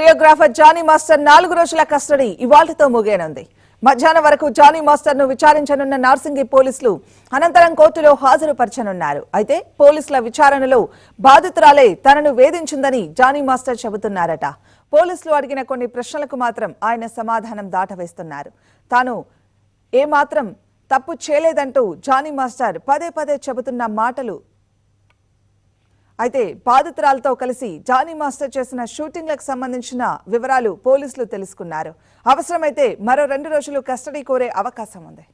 Choreographer Johnny master 4 రోజుల custody ఇవాల్టితో ముగియనుంది. మధ్యాహ్నం వరకు జానీ మాస్టర్ ను విచారించనున్న నార్సింగి పోలీసులు అనంతరం కోర్టులో హాజరుపరచనున్నారు. అయితే పోలీసుల విచారణలో బాధితురాలే తనను వేధించిందని జానీ మాస్టర్ చెబుతున్నారట. పోలీసులు అడిగిన కొన్ని ప్రశ్నలకు మాత్రం ఆయన సమాధానం దాటవేస్తున్నారు. తాను ఏమాత్రం తప్పు చేయలేదంటూ జానీ మాస్టర్ పదే పదే చెబుతున్న మాటలు. అయితే బాధితురాలతో కలిసి జానీ మాస్టర్ చేసిన షూటింగ్లకు సంబంధించిన వివరాలు పోలీసులు తెలుసుకున్నారు. అవసరమైతే మరో 2 రోజులు కస్టడీ కోరే అవకాశం ఉంది.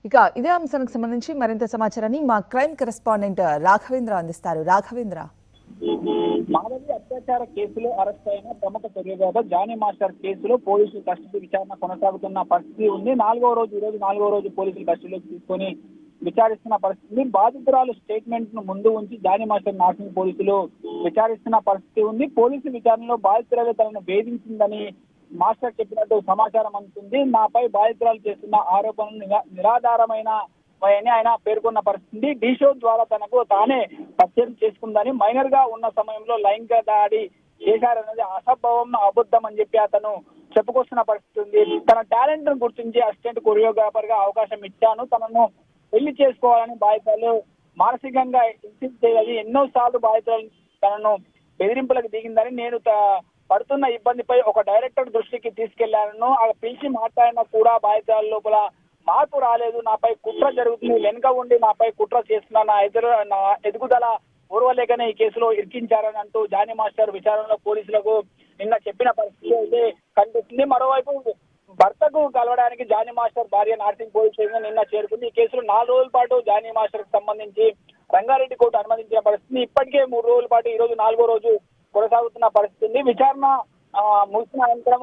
ఇక ఇదే అంశానికి సంబంధించి మరింత సమాచారాన్ని మా క్రైమ్ కరెస్పాండెంట్ రాఘవేంద్ర అందిస్తారు. రాఘవేంద్ర, మాధవి అత్యాచార కేసులో అరెస్ట్ అయిన ప్రముఖ కొరియోగ్రాఫర్ జానీ మాస్టర్ కేసులో పోలీసులు కస్టడీ విచారణ కొనసాగుతున్న పరిస్థితి ఉంది. ఈ రోజు నాలుగో రోజు పోలీసులు కస్టడీలోకి తీసుకొని విచారిస్తున్న పరిస్థితి. బాధితురాలు స్టేట్మెంట్ ను ముందు ఉంచి జానీ మాస్టర్ నార్సింగ్ పోలీసులు విచారిస్తున్న పరిస్థితి ఉంది. పోలీసు విచారణలో బాధితురాలు తనను వేధించిందని మాస్టర్ చెప్పినట్టు సమాచారం అందుతుంది. నాపై బాధితురాలు చేస్తున్న ఆరోపణలు నిరాధారమైన ఆయన పేర్కొన్న పరిస్థితి. డీ షో ద్వారా తనకు తానే పరిచయం చేసుకుందని, మైనర్ గా ఉన్న సమయంలో లైంగిక దాడి చేశారన్నది అసంభవం, అబద్ధం అని చెప్పి అతను చెప్పుకొస్తున్న పరిస్థితి ఉంది. తన టాలెంట్ ను గుర్తించి అసిస్టెంట్ కొరియోగ్రాఫర్ గా అవకాశం ఇచ్చాను, తనను పెళ్లి చేసుకోవాలని బాధితులు మానసికంగా హింసించేది. ఎన్నో సార్లు బాధితులు తనను బెదిరింపులకు దిగిందని, నేను పడుతున్న ఇబ్బందిపై ఒక డైరెక్టర్ దృష్టికి తీసుకెళ్లాను. పిలిచి మాట్లాడినా కూడా బాధితుల లోపల మార్పు రాలేదు. నాపై కుట్ర జరుగుతుంది, వెనుక ఉండి నాపై కుట్ర చేస్తున్న నా ఎదుగుదల ఓర్వలేకనే ఈ కేసులో ఇరికించారని అంటూ జానీ మాస్టర్ విచారణలో పోలీసులకు నిన్న చెప్పిన పరిస్థితి అయితే కనిపిస్తుంది. మరోవైపు భర్తకు కలవడానికి జానీ మాస్టర్ భార్య నార్సింగ్ పోలీస్ స్టేషన్ నిన్న చేరుకుంది. ఈ కేసులో 4 రోజుల పాటు జానీ మాస్టర్ కు సంబంధించి రంగారెడ్డి కోర్టు అనుమతించిన పరిస్థితి. ఇప్పటికే 3 రోజుల పాటు ఈ రోజు 4వ రోజు కొనసాగుతున్న పరిస్థితి ఉంది. విచారణ ముగిసిన అనంతరం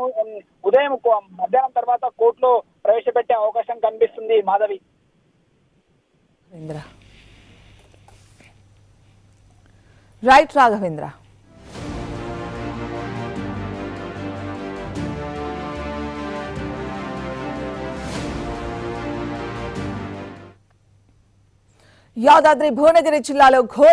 ఉదయం మధ్యాహ్నం తర్వాత కోర్టులో ప్రవేశపెట్టే అవకాశం కనిపిస్తుంది. మాధవి, రైట్ రాఘవేంద్ర. యాదాద్రి భువనగిరి జిల్లాలో ఘోర